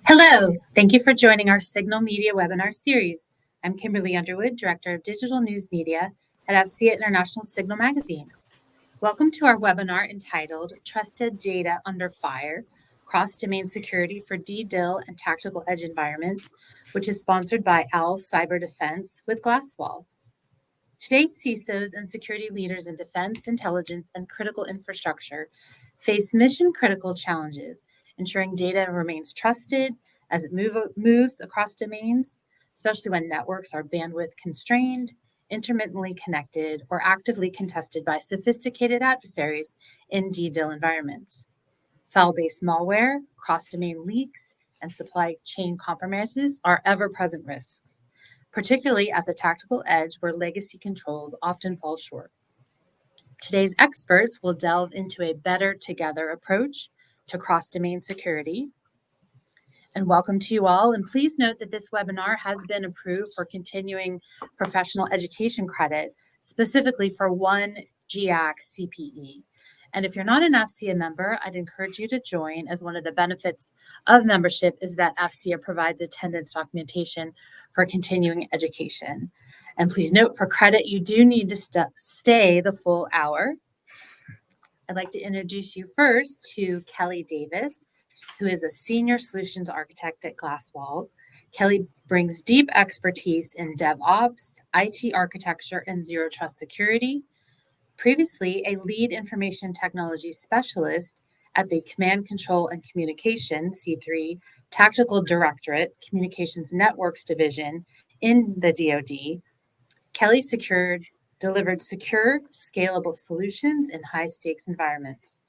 Hello, thank you for joining our Signal Media webinar series. I'm Kimberly Underwood, Director of Digital News Media at AFCEA International Signal Magazine. Welcome to our webinar entitled Trusted Data Under Fire, Cross-Domain Security for DDIL and Tactical Edge Environments, which is sponsored by OWL Cyber Defense with Glasswall. Today's CISOs and security leaders in defense, intelligence, and critical infrastructure face mission-critical challenges, ensuring data remains trusted as it moves across domains, especially when networks are bandwidth constrained, intermittently connected, or actively contested by sophisticated adversaries in DDIL environments. File-based malware, cross-domain leaks, and supply chain compromises are ever-present risks, particularly at the tactical edge where legacy controls often fall short. Today's experts will delve into a better together approach to cross-domain security. And welcome to you all. And please note that this webinar has been approved for continuing professional education credit, specifically for one GIAC CPE. And if you're not an AFCEA member, I'd encourage you to join, as one of the benefits of membership is that AFCEA provides attendance documentation for continuing education. And please note, for credit, you do need to stay the full hour. I'd like to introduce you first to Kelly Davis, who is a Senior Solutions Architect at Glasswall. Kelly brings deep expertise in DevOps, IT architecture, and Zero Trust security. Previously a lead information technology specialist at the Command, Control, and Communication, C3, Tactical Directorate, Communications Networks Division in the DoD, Kelly delivered secure, scalable solutions in high-stakes environments.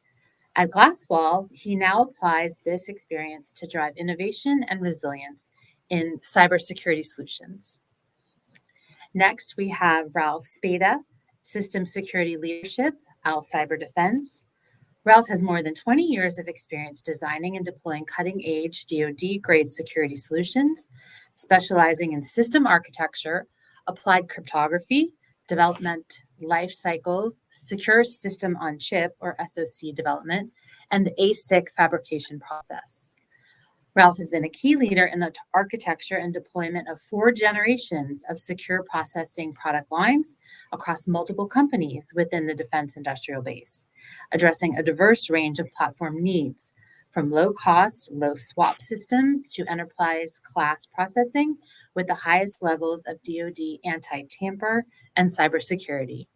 At Glasswall, he now applies this experience to drive innovation and resilience in cybersecurity solutions. Next, we have Ralph Spada, System Security Leadership, OWL Cyber Defense. Ralph has more than 20 years of experience designing and deploying cutting-edge DoD-grade security solutions, specializing in system architecture, applied cryptography, development life cycles, secure system on chip or SoC development, and the ASIC fabrication process. Ralph has been a key leader in the architecture and deployment of 4 generations of secure processing product lines across multiple companies within the defense industrial base, addressing a diverse range of platform needs, from low-cost, low-swap systems to enterprise-class processing with the highest levels of DoD anti-tamper and cybersecurity.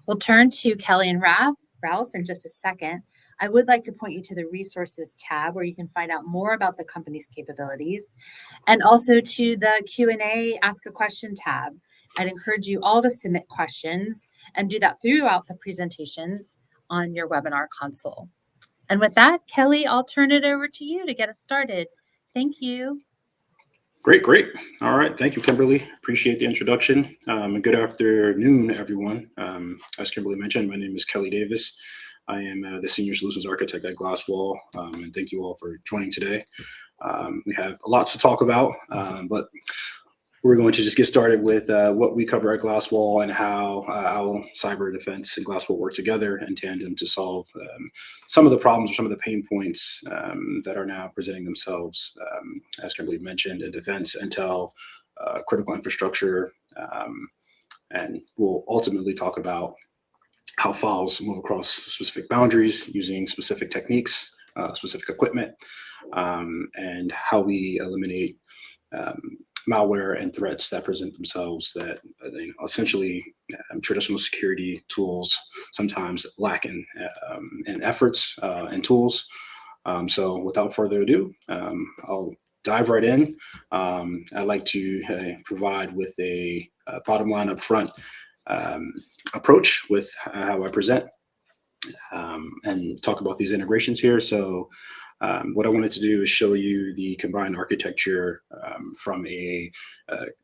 We'll turn to Kelly and Ralph in just a second. I would like to point you to the resources tab where you can find out more about the company's capabilities, and also to the Q&A Ask a Question tab. I'd encourage you all to submit questions and do that throughout the presentations on your webinar console. And with that, Kelly, I'll turn it over to you to get us started. Thank you. Great. All right. Thank you, Kimberly. Appreciate the introduction. Good afternoon, everyone. As Kimberly mentioned, my name is Kelly Davis. I am the Senior Solutions Architect at Glasswall, and thank you all for joining today. We have lots to talk about, but we're going to just get started with what we cover at Glasswall and how OWL Cyber Defense and Glasswall work together in tandem to solve some of the problems or some of the pain points that are now presenting themselves, as Kimberly mentioned, in defense, intel, critical infrastructure, and we'll ultimately talk about how files move across specific boundaries using specific techniques, specific equipment, and how we eliminate malware and threats that present themselves that essentially traditional security tools sometimes lack in efforts and tools. So without further ado, I'll dive right in. I'd like to provide with a bottom line up front approach with how I present and talk about these integrations here. So what I wanted to do is show you the combined architecture from a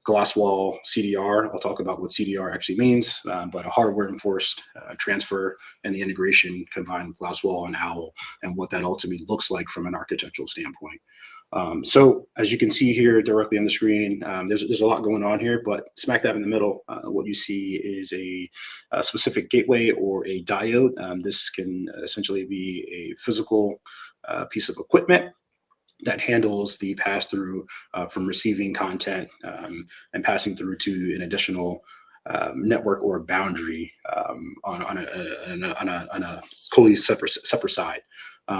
Glasswall CDR. I'll talk about what CDR actually means, but a hardware enforced transfer and the integration combined with Glasswall and OWL and what that ultimately looks like from an architectural standpoint. So as you can see here directly on the screen, there's a lot going on here, but smack dab in the middle, what you see is a specific gateway or a diode. This can essentially be a physical piece of equipment that handles the pass-through from receiving content and passing through to an additional network or boundary on a totally separate side.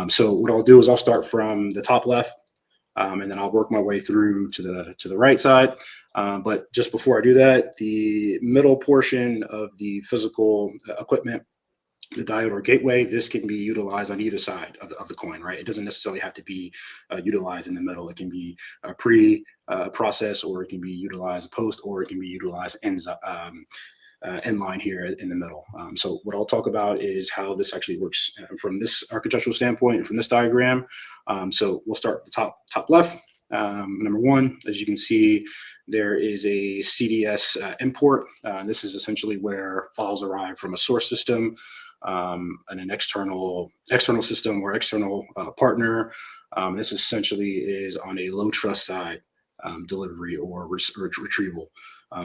So what I'll do is I'll start from the top left, and then I'll work my way through to the right side. But just before I do that, the middle portion of the physical equipment, the diode or gateway, this can be utilized on either side of the coin, right? It doesn't necessarily have to be utilized in the middle. It can be a pre-process, or it can be utilized post, or it can be utilized end line here in the middle. So what I'll talk about is how this actually works from this architectural standpoint and from this diagram. So we'll start at the top left. Number one, as you can see, there is a CDS import. This is essentially where files arrive from a source system and an external system or external partner. This essentially is on a low trust side delivery or retrieval.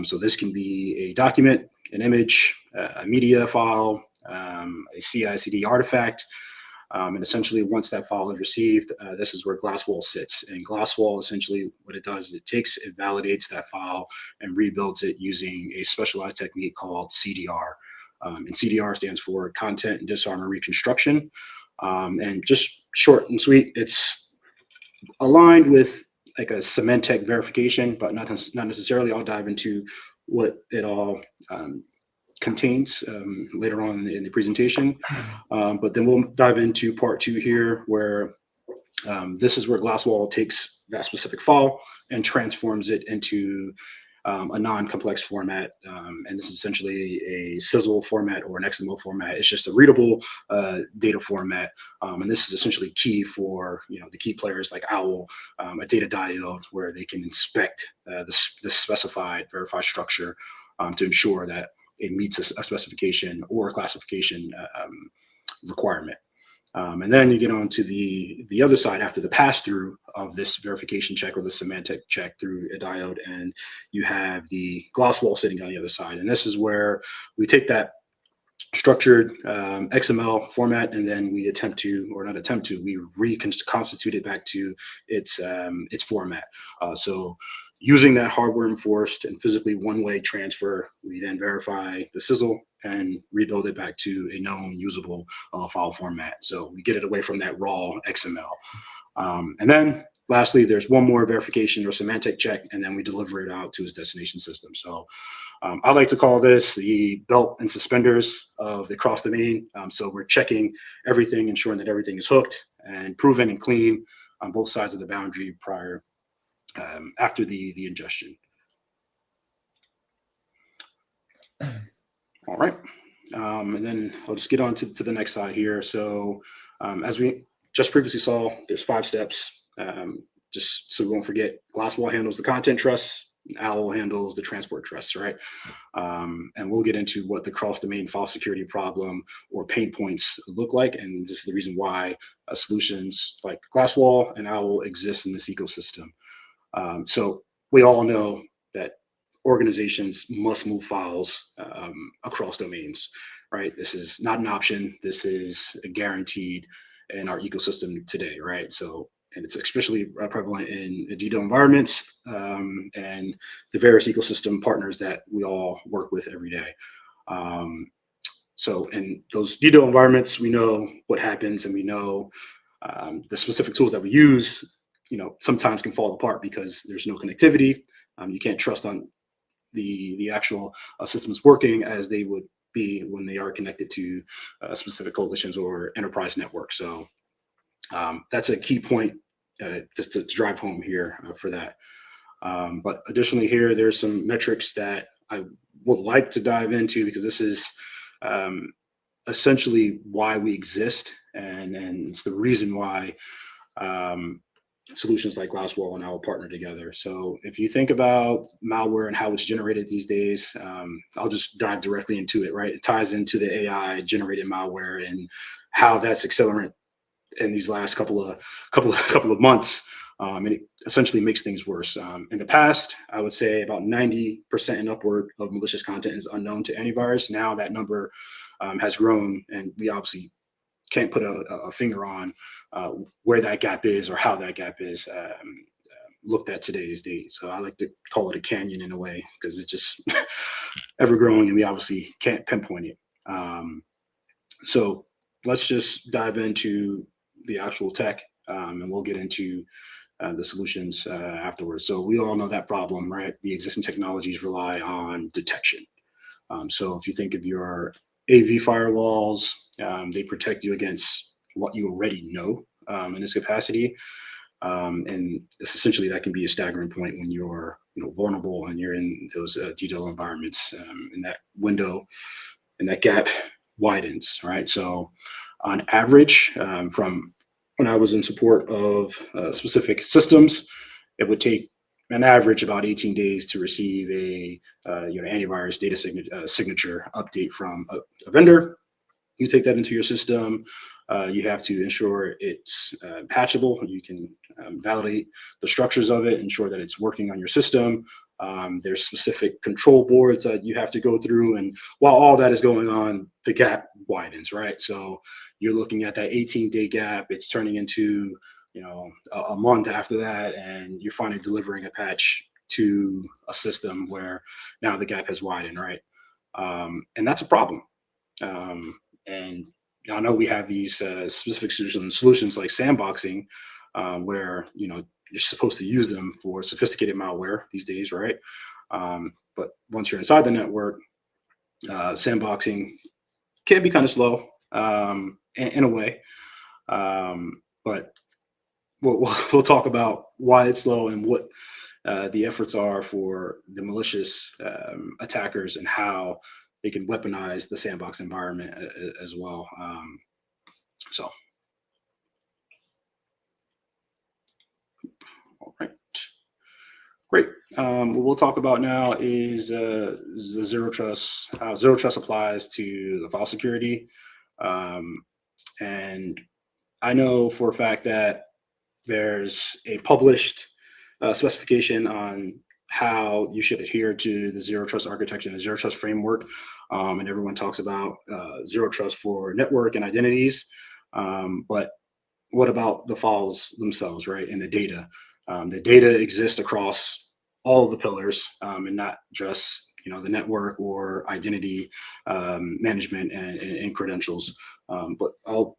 So this can be a document, an image, a media file, a CI/CD artifact. And essentially, once that file is received, this is where Glasswall sits. And Glasswall, essentially, what it does is it validates that file and rebuilds it using a specialized technique called CDR. And CDR stands for Content and Disarmament Reconstruction. And just short and sweet, it's aligned with like a Symantec verification, but not necessarily. I'll dive into what it all contains later on in the presentation. But then we'll dive into part two here, where this is where Glasswall takes that specific file and transforms it into a non-complex format. And this is essentially a sizzle format or an XML format. It's just a readable data format. And this is essentially key for the key players like OWL, a DDIL, where they can inspect the specified verified structure to ensure that it meets a specification or a classification requirement. And then you get on to the other side after the pass-through of this verification check or the Symantec check through a diode, and you have the Glasswall sitting on the other side. And this is where we take that structured XML format, and then we we reconstitute it back to its format. So using that hardware enforced and physically one-way transfer, we then verify the sizzle and rebuild it back to a known usable file format. So we get it away from that raw XML. And then lastly, there's one more verification or Symantec check, and then we deliver it out to its destination system. So I like to call this the belt and suspenders of the cross domain. So we're checking everything, ensuring that everything is hooked and proven and clean on both sides of the boundary after the ingestion. All right. And then I'll just get on to the next side here. So as we just previously saw, there's 5 steps. Just so we won't forget, Glasswall handles the content trusts, OWL handles the transport trusts, right? And we'll get into what the cross-domain file security problem or pain points look like. And this is the reason why solutions like Glasswall and OWL exist in this ecosystem. So we all know that organizations must move files across domains, right? This is not an option. This is guaranteed in our ecosystem today, right? So, and it's especially prevalent in DDIL environments and the various ecosystem partners that we all work with every day. So in those DDIL environments, we know what happens, and we know the specific tools that we use, sometimes can fall apart because there's no connectivity. You can't trust on the actual systems working as they would be when they are connected to specific coalitions or enterprise networks. So that's a key point just to drive home here for that. But additionally here, there's some metrics that I would like to dive into, because this is essentially why we exist, and it's the reason why solutions like Glasswall and OWL partner together. So if you think about malware and how it's generated these days, I'll just dive directly into it, right? It ties into the AI generated malware and how that's accelerant in these last couple of months. And it essentially makes things worse. In the past, I would say about 90% and upward of malicious content is unknown to antivirus. Now that number has grown, and we obviously can't put a finger on where that gap is or how that gap is looked at today's date. So I like to call it a canyon in a way, because it's just ever growing and we obviously can't pinpoint it. So let's just dive into the actual tech, and we'll get into the solutions afterwards. So we all know that problem, right? The existing technologies rely on detection. So if you think of your AV firewalls, they protect you against what you already know in this capacity. And this essentially that can be a staggering point when you're vulnerable and you're in those DDIL environments, and that window and that gap widens, right? So on average, from when I was in support of specific systems, it would take an average about 18 days to receive a antivirus data signature update from a vendor. You take that into your system. You have to ensure it's patchable. You can validate the structures of it, ensure that it's working on your system. There's specific control boards that you have to go through. And while all that is going on, the gap widens, right? So you're looking at that 18-day gap. It's turning into a month after that, and you're finally delivering a patch to a system where now the gap has widened, right? And that's a problem. And I know we have these specific solutions like sandboxing, where you're supposed to use them for sophisticated malware these days, right? But once you're inside the network, sandboxing can be kind of slow in a way. But we'll talk about why it's slow and what the efforts are for the malicious attackers and how they can weaponize the sandbox environment as well. So, all right, great. What we'll talk about now is the zero trust, how zero trust applies to the file security. And I know for a fact that there's a published specification on how you should adhere to the zero trust architecture and the zero trust framework. And everyone talks about zero trust for network and identities. But what about the files themselves, right? And the data. The data exists across all of the pillars, and not just the network or identity management and credentials. But I'll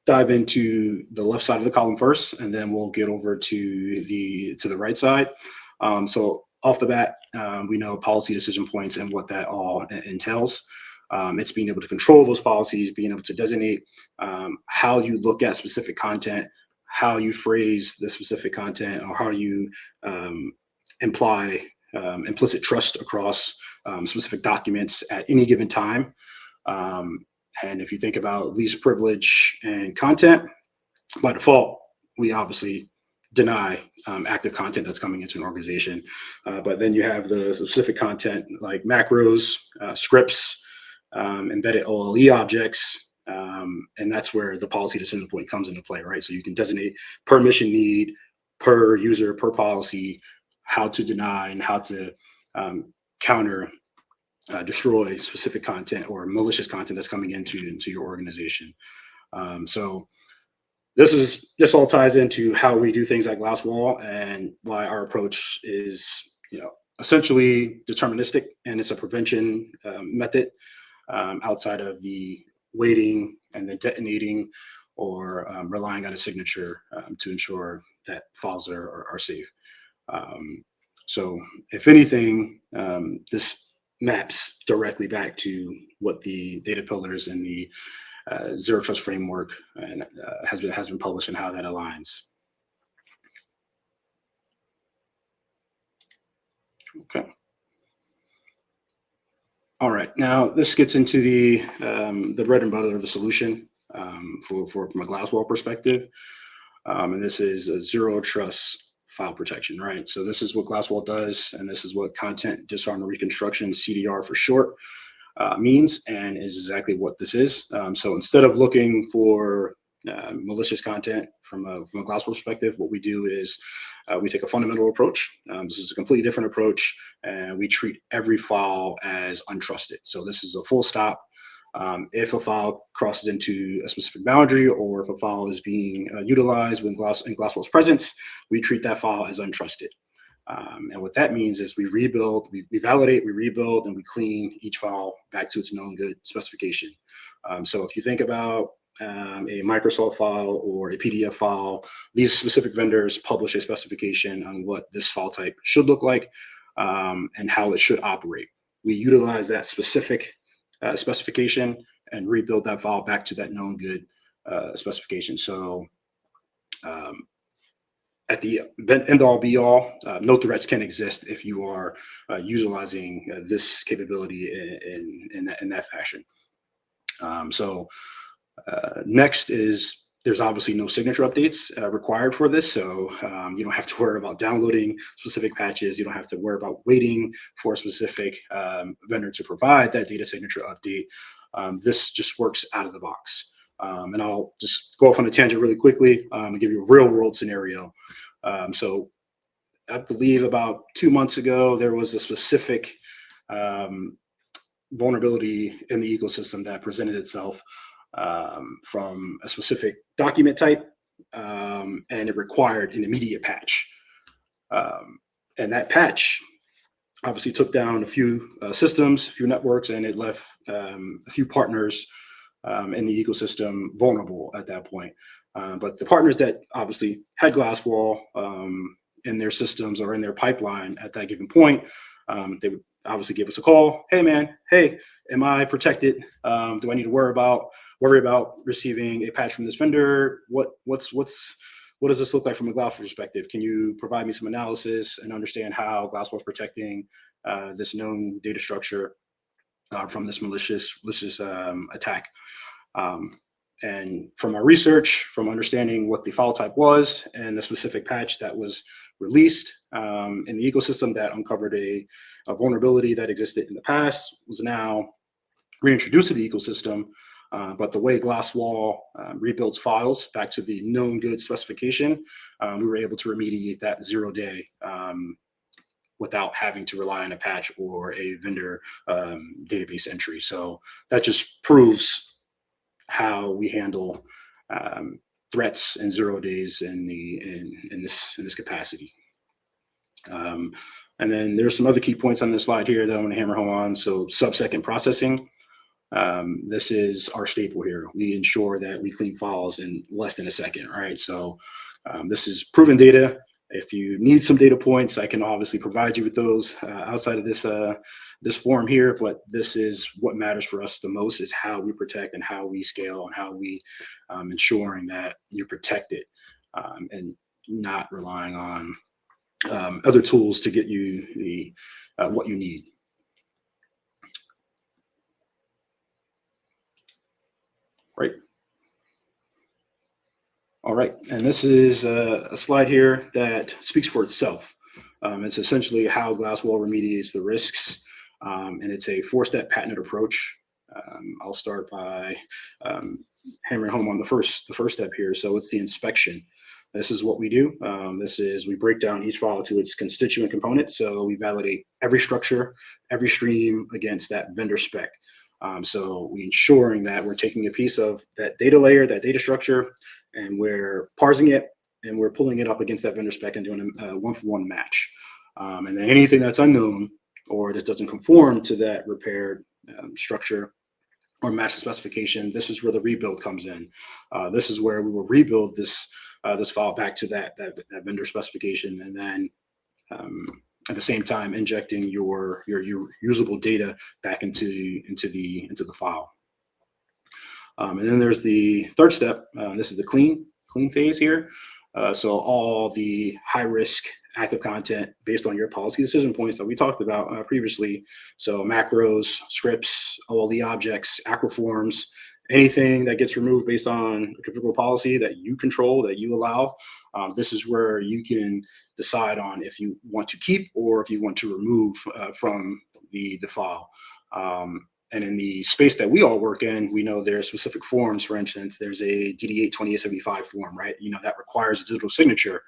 dive into the left side of the column first, and then we'll get over to the right side. So off the bat, we know policy decision points and what that all entails. It's being able to control those policies, being able to designate how you look at specific content, how you phrase the specific content, or how you imply implicit trust across specific documents at any given time. And if you think about least privilege and content, by default, we obviously deny active content that's coming into an organization. But then you have the specific content like macros, scripts, embedded OLE objects, and that's where the policy decision point comes into play, right? So you can designate per mission need, per user, per policy, how to deny and how to counter destroy specific content or malicious content that's coming into your organization. So this all ties into how we do things like Glasswall and why our approach is, essentially deterministic, and it's a prevention method outside of the waiting and the detonating or relying on a signature to ensure that files are safe. So if anything, this maps directly back to what the data pillars and the zero trust framework and has been published and how that aligns. Okay. All right. Now this gets into the bread and butter of the solution from a Glasswall perspective, and this is a zero trust file protection, right? So this is what Glasswall does, and this is what content disarm and reconstruction, CDR for short, means, and is exactly what this is. So instead of looking for malicious content from a Glasswall perspective, what we do is we take a fundamental approach. This is a completely different approach, and we treat every file as untrusted. So this is a full stop. If a file crosses into a specific boundary, or if a file is being utilized in Glasswall's presence, we treat that file as untrusted. And what that means is we rebuild, we validate, we rebuild, and we clean each file back to its known good specification. So if you think about a Microsoft file or a PDF file, these specific vendors publish a specification on what this file type should look like and how it should operate. We utilize that specific specification and rebuild that file back to that known good specification. So at the end all be all, no threats can exist if you are utilizing this capability in that fashion. Next is there's obviously no signature updates required for this. So you don't have to worry about downloading specific patches. You don't have to worry about waiting for a specific vendor to provide that data signature update. This just works out of the box. And I'll just go off on a tangent really quickly and give you a real world scenario. So I believe about 2 months ago, there was a specific vulnerability in the ecosystem that presented itself from a specific document type, and it required an immediate patch. And that patch obviously took down a few systems, a few networks, and it left a few partners in the ecosystem vulnerable at that point. But the partners that obviously had Glasswall in their systems or in their pipeline at that given point, they would obviously give us a call. Hey man, hey, am I protected? Do I need to worry about receiving a patch from this vendor? What does this look like from a Glasswall perspective? Can you provide me some analysis and understand how Glasswall is protecting this known data structure from this malicious attack? And from our research, from understanding what the file type was and the specific patch that was released in the ecosystem that uncovered a vulnerability that existed in the past, was now reintroduced to the ecosystem. But the way Glasswall rebuilds files back to the known good specification, we were able to remediate that 0 day without having to rely on a patch or a vendor database entry. So that just proves how we handle threats in 0 days in this capacity. And then there's some other key points on this slide here that I'm going to hammer home on. So sub-second processing. This is our staple here. We ensure that we clean files in less than a second, right? So this is proven data. If you need some data points, I can obviously provide you with those outside of this forum here, but this is what matters for us the most, is how we protect and how we scale and how we ensuring that you're protected and not relying on other tools to get you the what you need. Right. All right, and this is a slide here that speaks for itself. It's essentially how Glasswall remediates the risks, and it's a 4-step patented approach. I'll start by hammering home on the first step here. So it's the inspection. This is what we do. We break down each file to its constituent components. So we validate every structure, every stream against that vendor spec. So we ensuring that we're taking a piece of that data layer, that data structure, and we're parsing it and we're pulling it up against that vendor spec and doing a 1-for-1 match. And then anything that's unknown or that doesn't conform to that repaired structure or match the specification, this is where the rebuild comes in. This is where we will rebuild this file back to that vendor specification, and then at the same time injecting your usable data back into the file. And then there's the third step. This is the clean phase here. So all the high risk active content based on your policy decision points that we talked about previously. So macros, scripts, OLE objects, acroforms, anything that gets removed based on a configurable policy that you control, that you allow. This is where you can decide on if you want to keep or if you want to remove from the file. And in the space that we all work in, we know there are specific forms. For instance, there's a DD8 2875 form, right? That requires a digital signature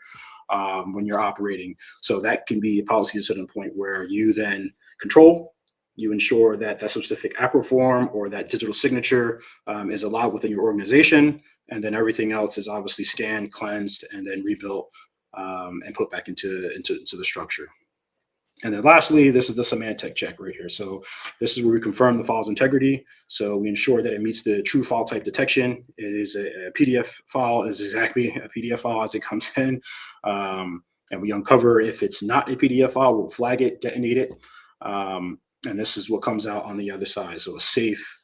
when you're operating. So that can be a policy decision point where you then control you ensure that that specific Aquaform or that digital signature is allowed within your organization. And then everything else is obviously scanned, cleansed, and then rebuilt and put back into the structure. And then lastly, this is the semantic check right here. So this is where we confirm the file's integrity. So we ensure that it meets the true file type detection. It is a PDF file, is exactly a PDF file as it comes in. And we uncover if it's not a PDF file, we'll flag it, detonate it. And this is what comes out on the other side. So a safe,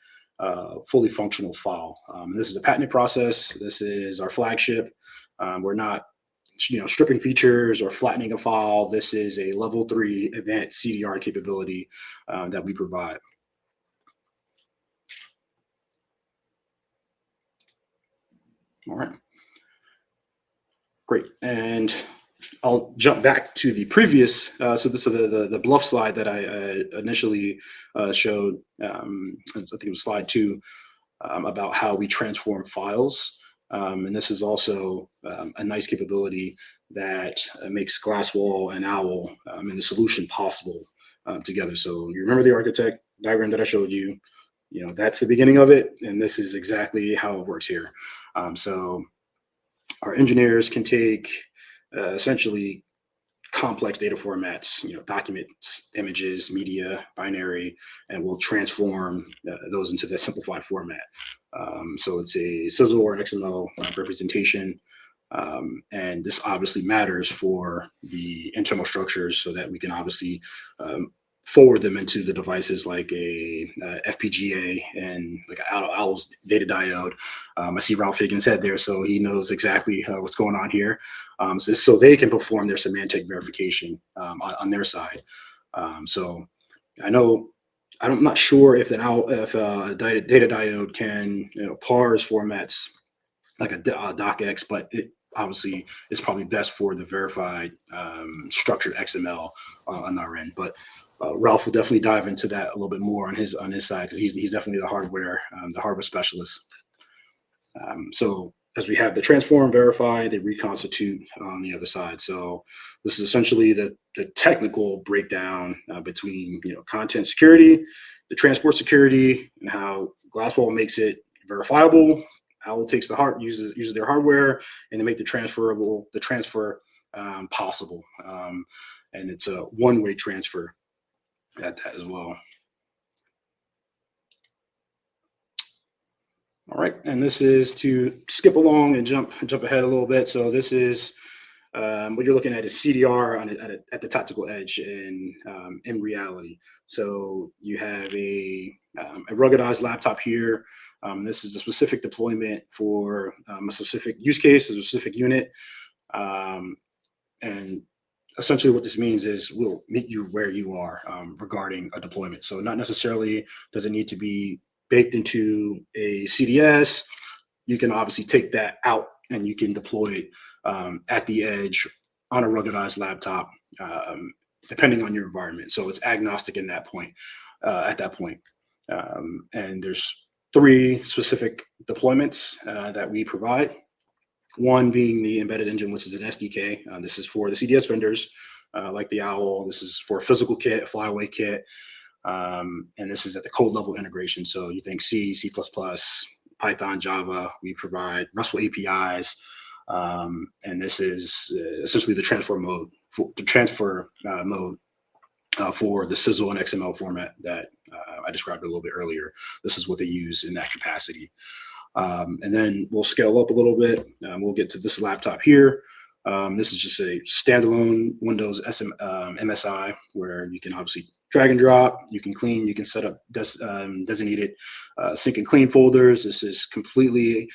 fully functional file. And this is a patented process. This is our flagship. We're not stripping features or flattening a file. This is a level 3 advanced CDR capability that we provide. All right. Great. And I'll jump back to the previous. So this is the bluff slide that I initially showed. I think it was slide 2 about how we transform files. And this is also a nice capability that makes Glasswall and OWL and the solution possible together. So you remember the architect diagram that I showed you, that's the beginning of it. And this is exactly how it works here. So our engineers can take essentially complex data formats, documents, images, media, binary, and we'll transform those into the simplified format. So it's a SIZL or an XML representation. And this obviously matters for the internal structures so that we can obviously forward them into the devices like a FPGA and like OWL's data diode. I see Ralph shaking his head there, so he knows exactly what's going on here. So they can perform their semantic verification on their side. So I'm not sure if a data diode can parse formats like a docx, but it obviously is probably best for the verified structured XML on our end. But Ralph will definitely dive into that a little bit more on his side because he's definitely the hardware specialist. So as we have the transform, verify, they reconstitute on the other side. So this is essentially the technical breakdown between content security, the transport security, and how Glasswall makes it verifiable. OWL takes uses their hardware, and they make the transfer possible. And it's a one-way transfer at that as well. All right, and this is to skip along and jump ahead a little bit. So this is what you're looking at is CDR at the tactical edge in reality. So you have a ruggedized laptop here. This is a specific deployment for a specific use case, a specific unit. And essentially what this means is we'll meet you where you are regarding a deployment. So not necessarily does it need to be baked into a CDS. You can obviously take that out and you can deploy it at the edge on a ruggedized laptop, depending on your environment. So it's agnostic in that point, at that point. And there's 3 specific deployments that we provide. One being the embedded engine, which is an SDK. This is for the CDS vendors like the OWL. This is for a physical kit, a flyaway kit. And this is at the code level integration. So you think C, C++, Python, Java. We provide RESTful APIs. And this is essentially the transfer mode for the SIZL and XML format that I described a little bit earlier. This is what they use in that capacity. And then we'll scale up a little bit. We'll get to this laptop here. This is just a standalone Windows MSI where you can obviously drag and drop. You can clean. You can set up designated sync and clean folders. This is completely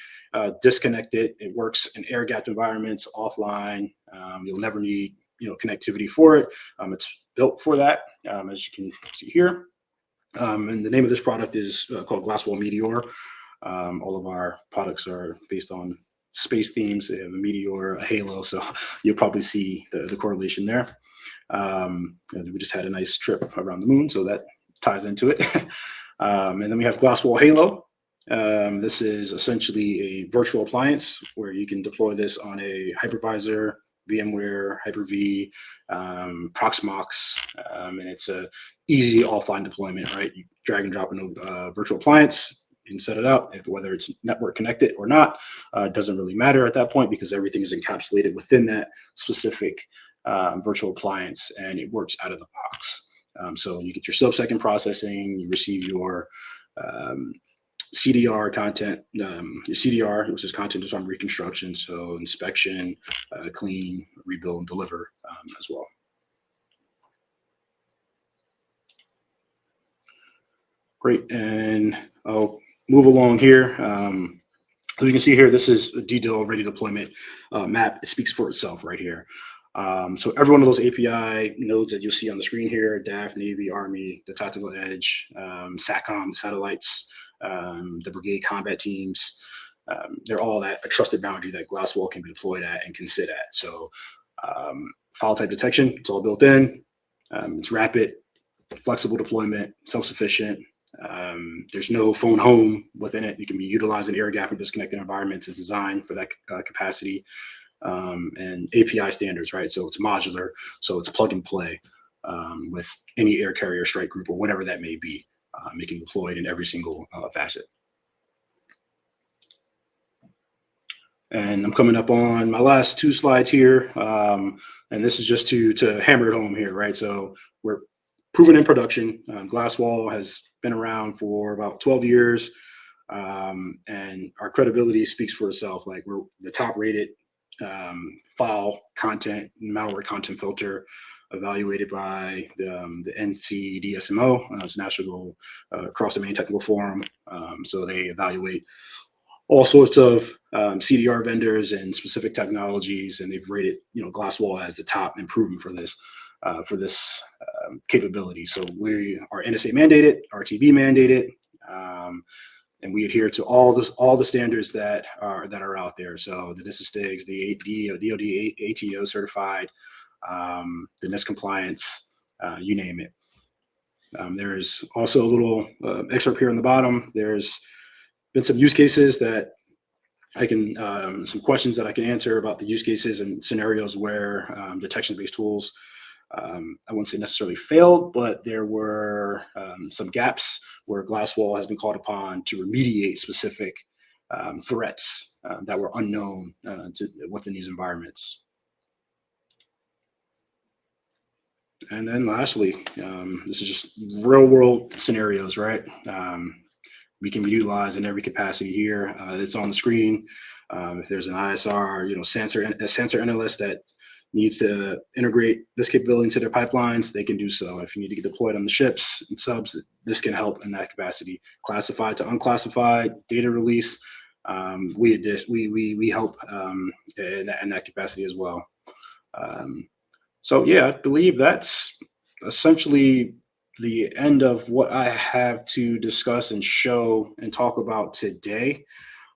disconnected. It works in air-gapped environments, offline. You'll never need connectivity for it. It's built for that, as you can see here. And the name of this product is called Glasswall Meteor. All of our products are based on space themes. They have a meteor, a halo, so you'll probably see the correlation there. We just had a nice trip around the moon, so that ties into it. And then we have Glasswall Halo. This is essentially a virtual appliance where you can deploy this on a hypervisor, VMware, Hyper-V, Proxmox, and it's a easy offline deployment, right? You drag and drop in a virtual appliance, you can set it up, whether it's network connected or not, doesn't really matter at that point because everything is encapsulated within that specific virtual appliance, and it works out of the box. So you get your sub-second processing, you receive your CDR content, your CDR, which is content design reconstruction, so inspection, clean, rebuild, and deliver as well. Great, and I'll move along here. As you can see here, this is a DDIL ready deployment map. It speaks for itself right here. So every one of those API nodes that you'll see on the screen here, DAF, Navy, Army, the Tactical Edge, SATCOM, satellites, the brigade combat teams, they're all at a trusted boundary that Glasswall can be deployed at and can sit at. So file type detection, it's all built in. It's rapid, flexible deployment, self-sufficient. There's no phone home within it. You can be utilizing air gap and disconnected environments. It's designed for that capacity. And API standards, right? So it's modular, so it's plug and play with any air carrier strike group or whatever that may be. It can be deployed in every single facet. And I'm coming up on my last two slides here. And this is just to hammer it home here, right? So we're proven in production. Glasswall has been around for about 12 years. And our credibility speaks for itself. Like, we're the top rated file content, malware content filter evaluated by the NCDSMO, it's National Cross-Domain Technical Forum. So they evaluate all sorts of CDR vendors and specific technologies, and they've rated Glasswall as the top improvement for this capability. So we are NSA mandated, RTB mandated, and we adhere to all the standards that are out there. So the NIST STIGs, the DoD ATO certified, the NIST compliance, you name it. There's also a little excerpt here on the bottom. There's been some use cases that I can, some questions that I can answer about the use cases and scenarios where detection-based tools, I wouldn't say necessarily failed, but there were some gaps where Glasswall has been called upon to remediate specific threats that were unknown within these environments. And then lastly, this is just real world scenarios, right? We can be utilized in every capacity here. It's on the screen. If there's an ISR, sensor analyst that needs to integrate this capability into their pipelines, they can do so. If you need to get deployed on the ships and subs, this can help in that capacity. Classified to unclassified, data release, we help in that capacity as well. So yeah, I believe that's essentially the end of what I have to discuss and show and talk about today.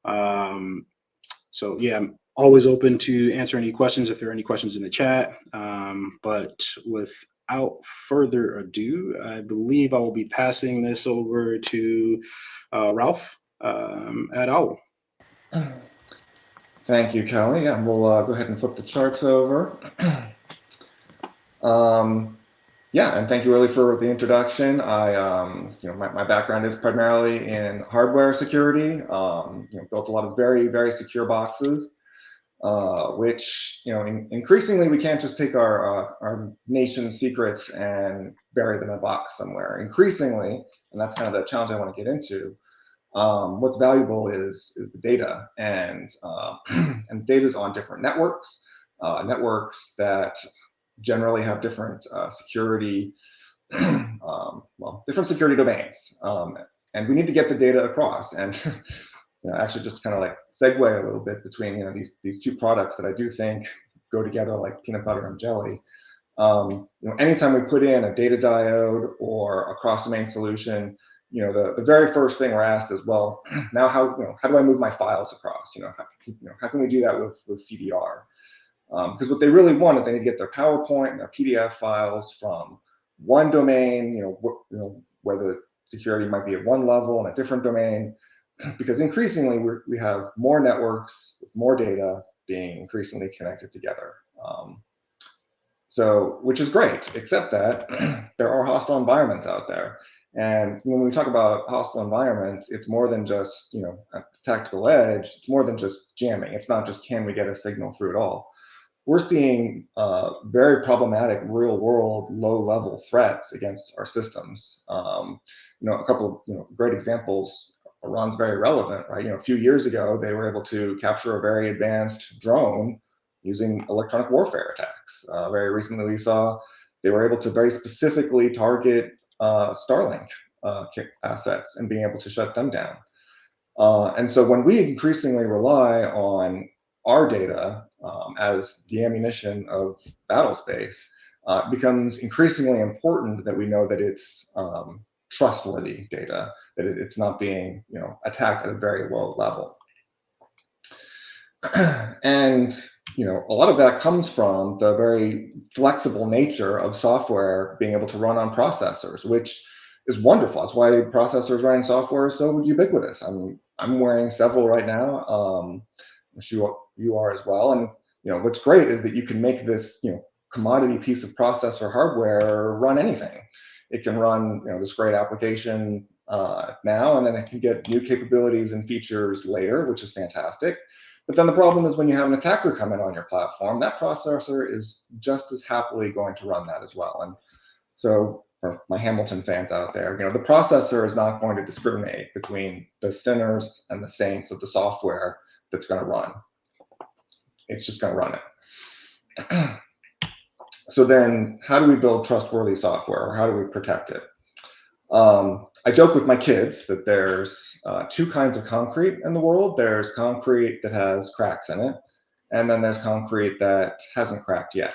So yeah, I'm always open to answer any questions if there are any questions in the chat. But without further ado, I believe I will be passing this over to Ralph at OWL. Thank you, Kelly. And we'll go ahead and flip the charts over. Yeah, and thank you really for the introduction. My background is primarily in hardware security. Built a lot of very, very secure boxes, which increasingly we can't just take our nation's secrets and bury them in a box somewhere. Increasingly, and that's kind of the challenge I want to get into. What's valuable is the data, and and data's on different networks that generally have different security, different security domains, and we need to get the data across. And actually, just kind of like segue a little bit between these two products that I do think go together like peanut butter and jelly. Anytime we put in a data diode or a cross-domain solution, the very first thing we're asked is, well, now how do I move my files across? How can we do that with CDR? Because what they really want is they need to get their PowerPoint and their PDF files from one domain, where the security might be at one level and a different domain, because increasingly we have more networks with more data being increasingly connected together. So, which is great, except that there are hostile environments out there. And when we talk about hostile environments, it's more than just, at the tactical edge, it's more than just jamming. It's not just, can we get a signal through it all? We're seeing very problematic real world low level threats against our systems. A couple of great examples. Iran's very relevant, right? A few years ago, they were able to capture a very advanced drone using electronic warfare attacks. Very recently, we saw they were able to very specifically target Starlink assets and being able to shut them down. And so when we increasingly rely on our data as the ammunition of battle space, it becomes increasingly important that we know that it's trustworthy data, that it's not being attacked at a very low level. And a lot of that comes from the very flexible nature of software being able to run on processors, which is wonderful. That's why processors running software is so ubiquitous. I'm wearing several right now. I'm sure you are as well. And what's great is that you can make this commodity piece of processor hardware run anything. It can run this great application now, and then it can get new capabilities and features later, which is fantastic. But then the problem is when you have an attacker come in on your platform, that processor is just as happily going to run that as well. And so for my Hamilton fans out there, the processor is not going to discriminate between the sinners and the saints of the software that's going to run. It's just going to run it. So then how do we build trustworthy software, or how do we protect it? I joke with my kids that there's two kinds of concrete in the world. There's concrete that has cracks in it, and then there's concrete that hasn't cracked yet.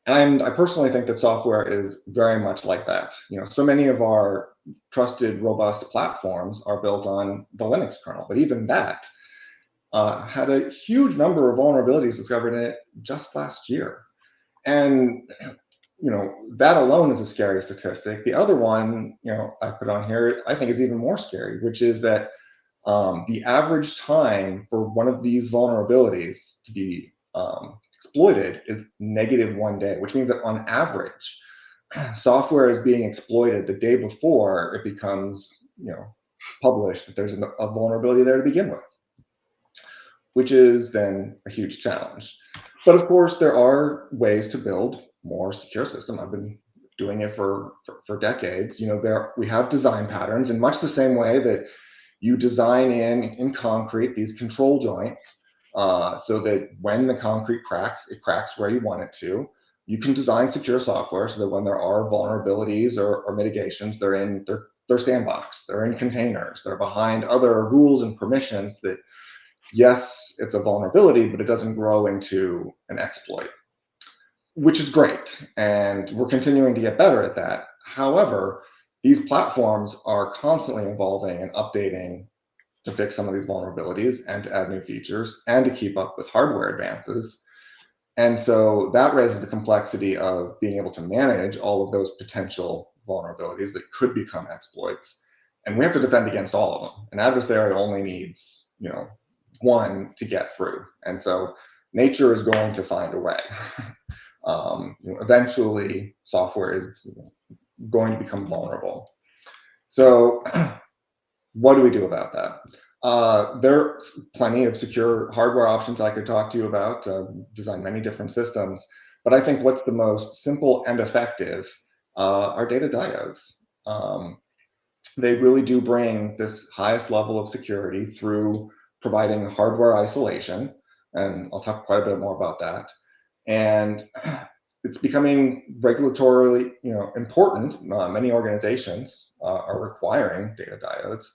And I personally think that software is very much like that. So many of our trusted, robust platforms are built on the Linux kernel, but even that had a huge number of vulnerabilities discovered in it just last year. And that alone is a scary statistic. The other one, I put on here, I think is even more scary, which is that the average time for one of these vulnerabilities to be exploited is -1 day, which means that on average, software is being exploited the day before it becomes, published that there's a vulnerability there to begin with, which is then a huge challenge. But of course, there are ways to build more secure system. I've been doing it for decades. We have design patterns in much the same way that you design in concrete these control joints so that when the concrete cracks, it cracks where you want it to. You can design secure software so that when there are vulnerabilities or mitigations, they're in their sandbox, they're in containers, they're behind other rules and permissions that, yes, it's a vulnerability, but it doesn't grow into an exploit, which is great. And we're continuing to get better at that. However, these platforms are constantly evolving and updating to fix some of these vulnerabilities and to add new features and to keep up with hardware advances. And so that raises the complexity of being able to manage all of those potential vulnerabilities that could become exploits. And we have to defend against all of them. An adversary only needs, one to get through. And so nature is going to find a way. Eventually, software is going to become vulnerable. So what do we do about that? There are plenty of secure hardware options I could talk to you about, design many different systems. But I think what's the most simple and effective are data diodes. They really do bring this highest level of security through providing hardware isolation. And I'll talk quite a bit more about that. And it's becoming regulatorily, important. Many organizations are requiring data diodes.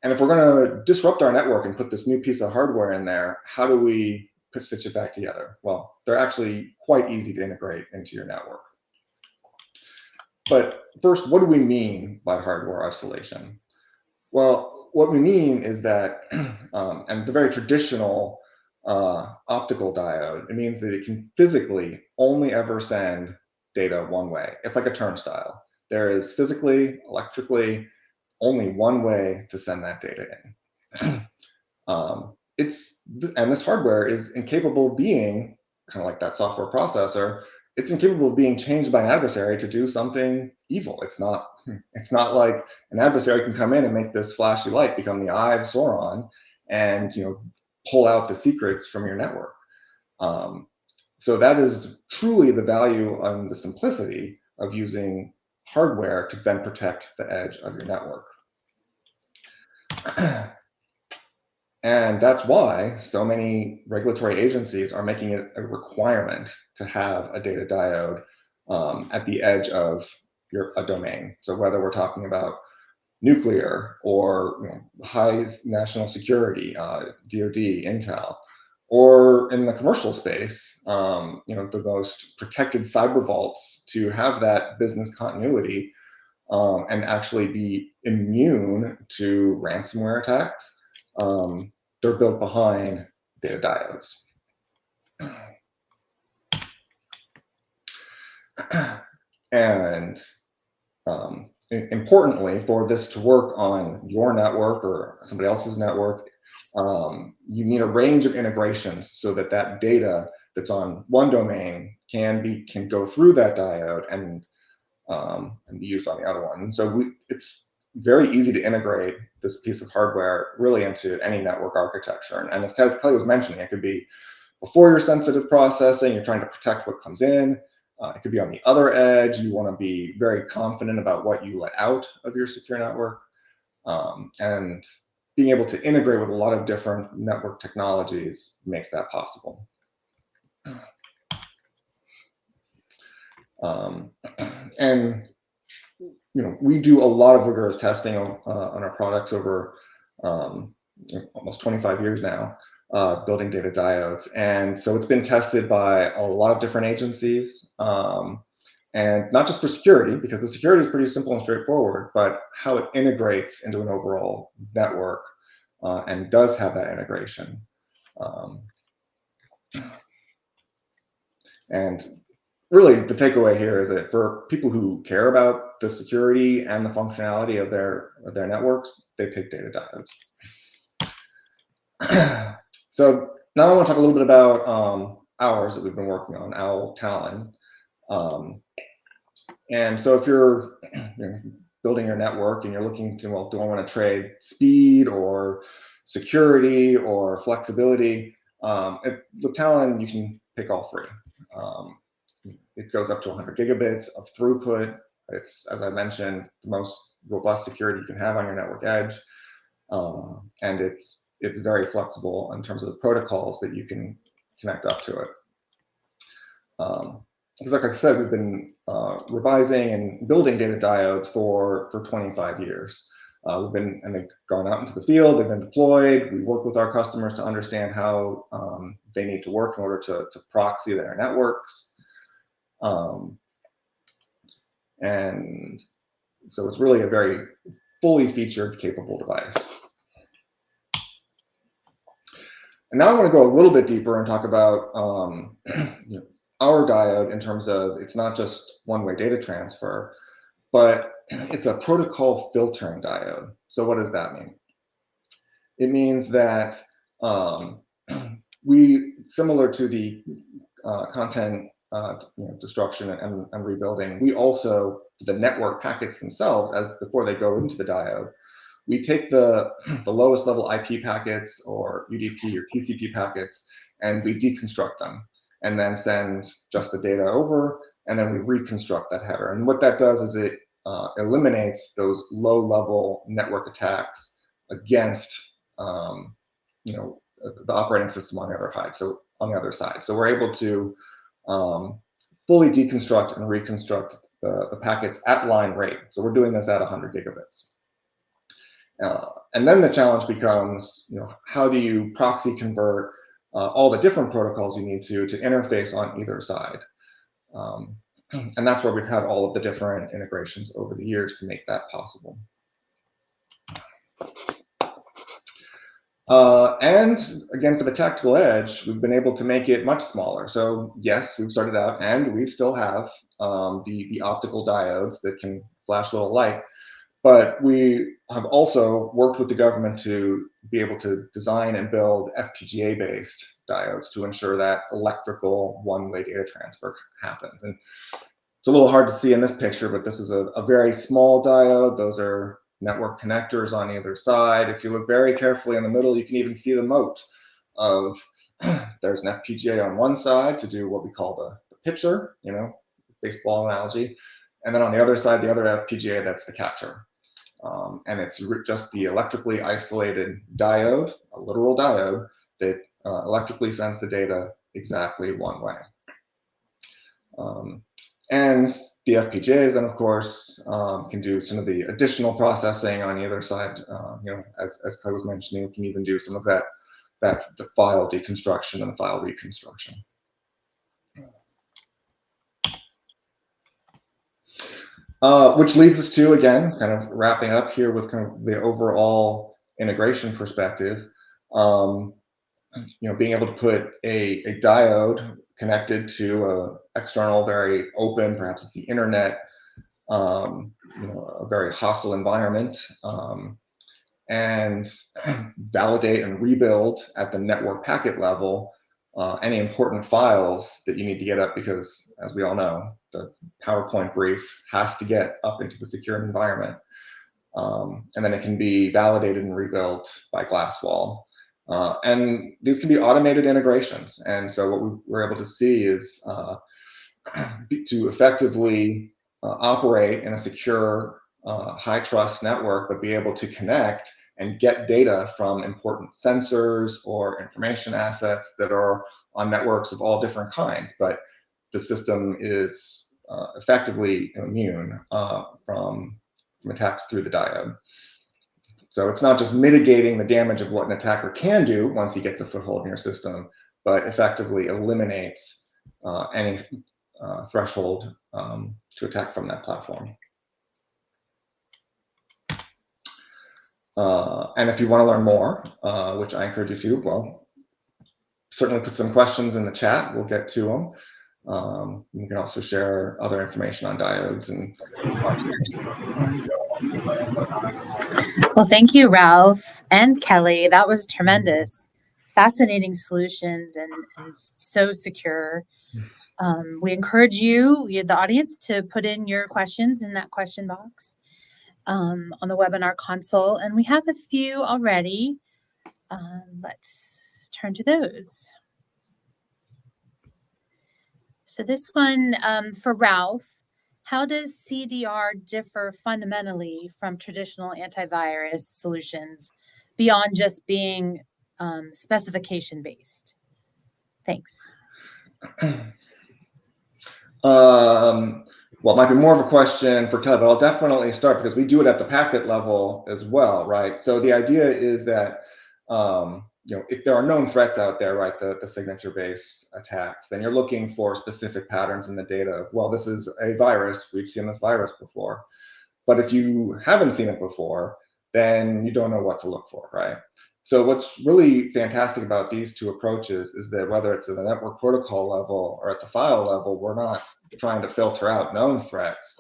And if we're going to disrupt our network and put this new piece of hardware in there, how do we stitch it back together? Well, they're actually quite easy to integrate into your network. But first, what do we mean by hardware isolation? Well, what we mean is that, and the very traditional optical diode, it means that it can physically only ever send data one way. It's like a turnstile. There is physically, electrically, only one way to send that data in. And this hardware is incapable of being, kind of like that software processor, it's incapable of being changed by an adversary to do something evil. It's not like an adversary can come in and make this flashy light become the eye of Sauron and pull out the secrets from your network. So that is truly the value and the simplicity of using hardware to then protect the edge of your network. And that's why so many regulatory agencies are making it a requirement to have a data diode at the edge of a domain. So whether we're talking about nuclear or high national security, DoD, Intel, or in the commercial space, the most protected cyber vaults, to have that business continuity and actually be immune to ransomware attacks, they're built behind data diodes. And importantly, for this to work on your network or somebody else's network, you need a range of integrations so that that data that's on one domain can go through that diode and be used on the other one. And so it's very easy to integrate this piece of hardware really into any network architecture. And as Kelly was mentioning, it could be before your sensitive processing, you're trying to protect what comes in. It could be on the other edge. You want to be very confident about what you let out of your secure network. And being able to integrate with a lot of different network technologies makes that possible. And we do a lot of rigorous testing on our products over almost 25 years now, building data diodes. And so it's been tested by a lot of different agencies, and not just for security, because the security is pretty simple and straightforward, but how it integrates into an overall network and does have that integration. And really, the takeaway here is that for people who care about the security and the functionality of their networks, they pick data diodes. So now I want to talk a little bit about ours that we've been working on, OWL Talon. And so if you're building your network and you're looking to, well, do I want to trade speed or security or flexibility? With Talon, you can pick all three. It goes up to 100 gigabits of throughput. It's, as I mentioned, the most robust security you can have on your network edge. And it's very flexible in terms of the protocols that you can connect up to it. Because like I said, we've been revising and building data diodes for 25 years. They've gone out into the field, they've been deployed. We work with our customers to understand how they need to work in order to proxy their networks. And so it's really a very fully featured, capable device. And now I want to go a little bit deeper and talk about our diode in terms of it's not just one-way data transfer, but it's a protocol filtering diode. So what does that mean? It means that similar to the content destruction and rebuilding, we also, the network packets themselves, before they go into the diode, we take the lowest level IP packets or UDP or TCP packets, and we deconstruct them and then send just the data over, and then we reconstruct that header. And what that does is it eliminates those low-level network attacks against the operating system on the other side. So we're able to fully deconstruct and reconstruct the packets at line rate. So we're doing this at 100 gigabits. And then the challenge becomes, how do you proxy convert all the different protocols you need to interface on either side? And that's where we've had all of the different integrations over the years to make that possible. And again, for the tactical edge, we've been able to make it much smaller. So yes, we've started out, and we still have the optical diodes that can flash a little light. But we have also worked with the government to be able to design and build FPGA-based diodes to ensure that electrical one-way data transfer happens. And it's a little hard to see in this picture, but this is a very small diode. Those are network connectors on either side. If you look very carefully in the middle, you can even see the moat of there's an FPGA on one side to do what we call the pitcher, baseball analogy. And then on the other side, the other FPGA, that's the catcher. And it's just the electrically isolated diode, a literal diode, that electrically sends the data exactly one way. And the FPGAs then, of course, can do some of the additional processing on either side. As Clay was mentioning, we can even do some of the file deconstruction and the file reconstruction. Which leads us to, again, kind of wrapping up here with kind of the overall integration perspective. Being able to put a diode connected to an external, very open, perhaps it's the internet, a very hostile environment, and validate and rebuild at the network packet level any important files that you need to get up, because as we all know, the PowerPoint brief has to get up into the secure environment. And then it can be validated and rebuilt by Glasswall. And these can be automated integrations. And so what we're able to see is to effectively operate in a secure, high trust network, but be able to connect and get data from important sensors or information assets that are on networks of all different kinds. But the system is effectively immune from attacks through the diode. So it's not just mitigating the damage of what an attacker can do once he gets a foothold in your system, but effectively eliminates any threshold to attack from that platform. And if you want to learn more, which I encourage you to, well, certainly put some questions in the chat. We'll get to them. You can also share other information on diodes and. Well, thank you, Ralph and Kelly. That was tremendous. Fascinating solutions and so secure. We encourage you, the audience, to put in your questions in that question box on the webinar console. And we have a few already. Let's turn to those. So this one for Ralph, how does CDR differ fundamentally from traditional antivirus solutions beyond just being specification-based? Thanks. Well, it might be more of a question for Kelly, but I'll definitely start because we do it at the packet level as well, right? So the idea is that if there are known threats out there, right, the signature-based attacks, then you're looking for specific patterns in the data. Well, this is a virus. We've seen this virus before. But if you haven't seen it before, then you don't know what to look for, right? So what's really fantastic about these two approaches is that whether it's at the network protocol level or at the file level, we're not trying to filter out known threats.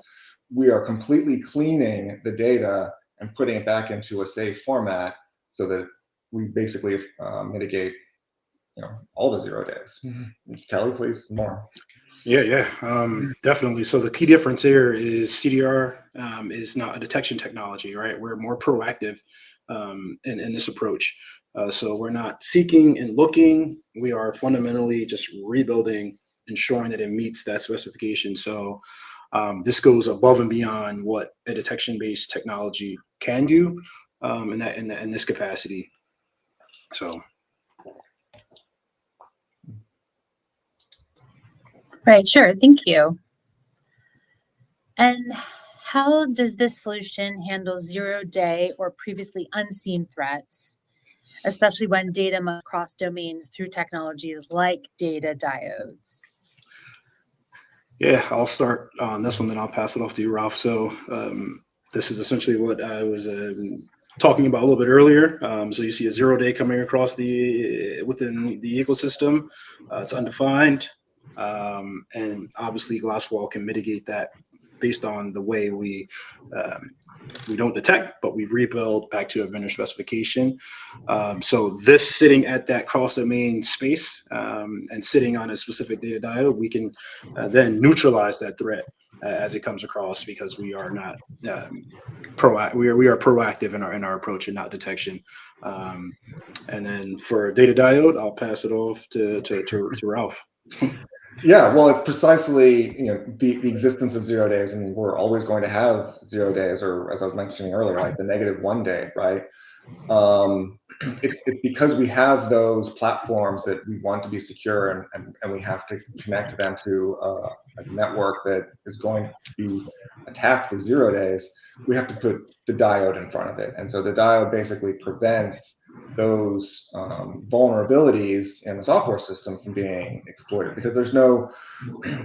We are completely cleaning the data and putting it back into a safe format so that we basically mitigate, all the 0 days. Mm-hmm. Kelly, please, more. Yeah, definitely. So the key difference here is CDR is not a detection technology, right? We're more proactive in this approach. So we're not seeking and looking. We are fundamentally just rebuilding, ensuring that it meets that specification. So this goes above and beyond what a detection-based technology can do in this capacity. So. Right, sure, thank you. And how does this solution handle 0-day or previously unseen threats, especially when data must cross domains through technologies like data diodes? Yeah, I'll start on this one, then I'll pass it off to you, Ralph. So this is essentially what I was talking about a little bit earlier. So you see a 0-day coming across within the ecosystem. It's undefined, and obviously Glasswall can mitigate that based on the way we don't detect, but we rebuild back to a vendor specification. So this sitting at that cross domain space and sitting on a specific data diode, we can then neutralize that threat as it comes across, because we are not proactive. We are proactive in our approach and not detection. And then for data diode, I'll pass it off to Ralph. Yeah, well, it's precisely the existence of 0 days, and we're always going to have 0 days, or as I was mentioning earlier, like the -1 day, right? It's because we have those platforms that we want to be secure, and we have to connect them to a network that is going to be attacked with 0 days. We have to put the diode in front of it, and so the diode basically prevents those vulnerabilities in the software system from being exploited, because there's no,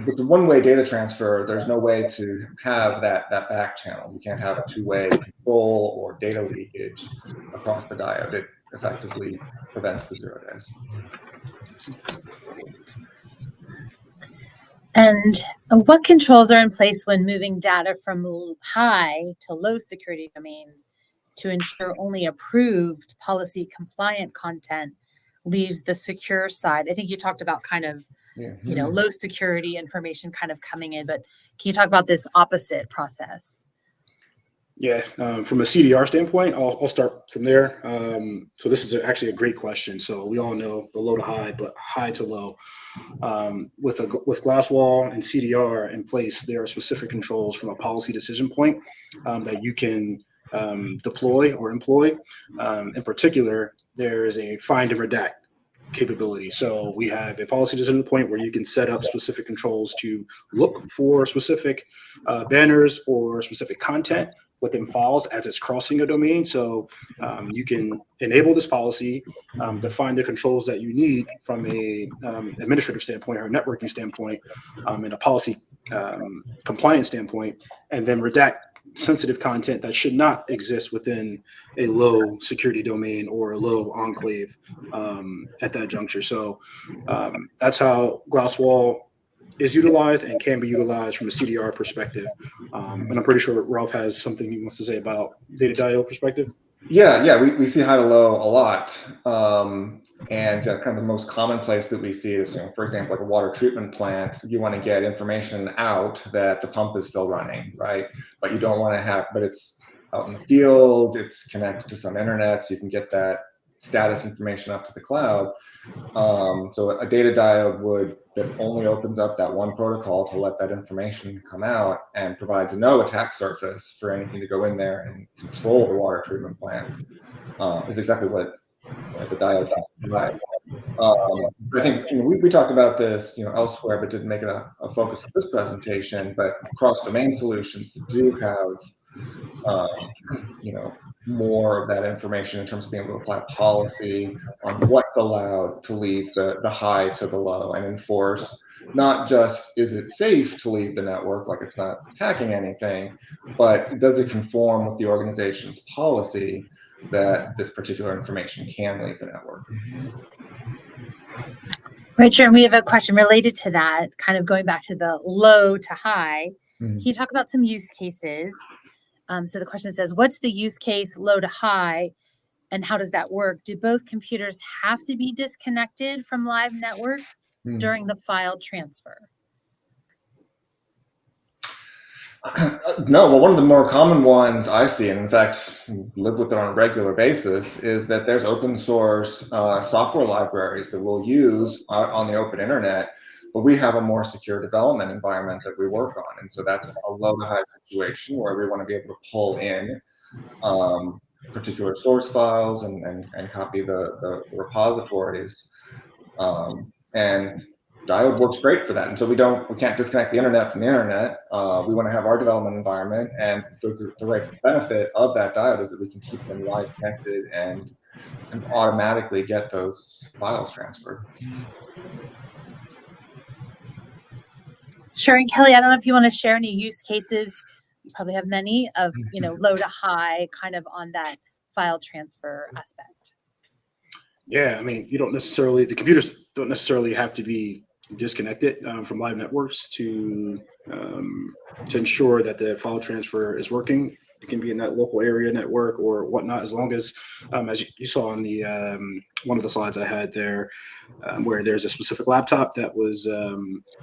with the one-way data transfer, there's no way to have that back channel. You can't have two-way control or data leakage across the diode. It effectively prevents the 0 days. And what controls are in place when moving data from high to low security domains to ensure only approved policy compliant content leaves the secure side? I think you talked about kind of, low security information kind of coming in, but can you talk about this opposite process? Yeah, from a CDR standpoint, I'll start from there. So this is actually a great question. So we all know the low to high, but high to low. With Glasswall and CDR in place, there are specific controls from a policy decision point that you can deploy or employ. In particular, there is a find and redact capability. So we have a policy decision point where you can set up specific controls to look for specific banners or specific content within files as it's crossing a domain. So you can enable this policy, define the controls that you need from a administrative standpoint or a networking standpoint, and a policy compliance standpoint, and then redact sensitive content that should not exist within a low security domain or a low enclave at that juncture. So that's how Glasswall is utilized and can be utilized from a CDR perspective. And I'm pretty sure Ralph has something he wants to say about DDIL perspective. Yeah, we see high to low a lot. And kind of the most common place that we see is, for example, like a water treatment plant. You want to get information out that the pump is still running, right? But you don't want to have, but it's out in the field, it's connected to some internet, so you can get that status information up to the cloud. So a data diode that only opens up that one protocol to let that information come out and provides no attack surface for anything to go in there and control the water treatment plant is exactly what the diode provides. I think we talked about this elsewhere, but didn't make it a focus of this presentation. But cross-domain solutions do have more of that information in terms of being able to apply policy on what's allowed to leave the high to the low and enforce not just is it safe to leave the network, like it's not attacking anything, but does it conform with the organization's policy that this particular information can leave the network. Richard, and we have a question related to that, kind of going back to the low to high. Can you talk about some use cases? So the question says, what's the use case low to high, and how does that work? Do both computers have to be disconnected from live networks during the file transfer? No, well, one of the more common ones I see, and in fact live with it on a regular basis, is that there's open source software libraries that we'll use on the open internet, but we have a more secure development environment that we work on. And so that's a low to high situation where we want to be able to pull in particular source files and copy the repositories. And Diode works great for that. And so we can't disconnect the internet from the internet. We want to have our development environment, and the right benefit of that Diode is that we can keep them live connected and automatically get those files transferred. Sure. And Kelly, I don't know if you want to share any use cases. You probably have many of, low to high kind of on that file transfer aspect. Yeah, I mean, the computers don't necessarily have to be disconnect it from live networks to ensure that the file transfer is working. It can be in that local area network or whatnot, as long as you saw on the one of the slides I had there, where there's a specific laptop that was